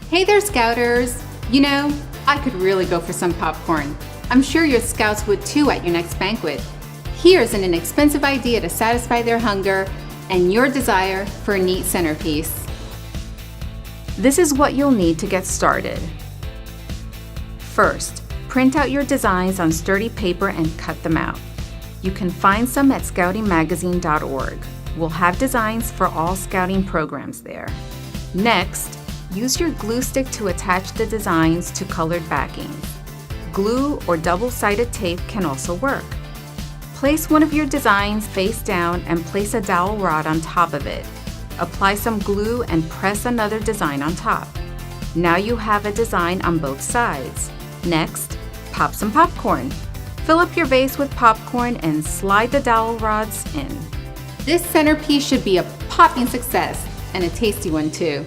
Hey there, Scouters! You know, I could really go for some popcorn. I'm sure your Scouts would too at your next banquet. Here's an inexpensive idea to satisfy their hunger and your desire for a neat centerpiece. This is what you'll need to get started. First, print out your designs on sturdy paper and cut them out. You can find some at scoutingmagazine.org. We'll have designs for all Scouting programs there. Next, use your glue stick to attach the designs to colored backings. Glue or double-sided tape can also work. Place one of your designs face down and place a dowel rod on top of it. Apply some glue and press another design on top. Now you have a design on both sides. Next, pop some popcorn. Fill up your vase with popcorn and slide the dowel rods in. This centerpiece should be a popping success and a tasty one too.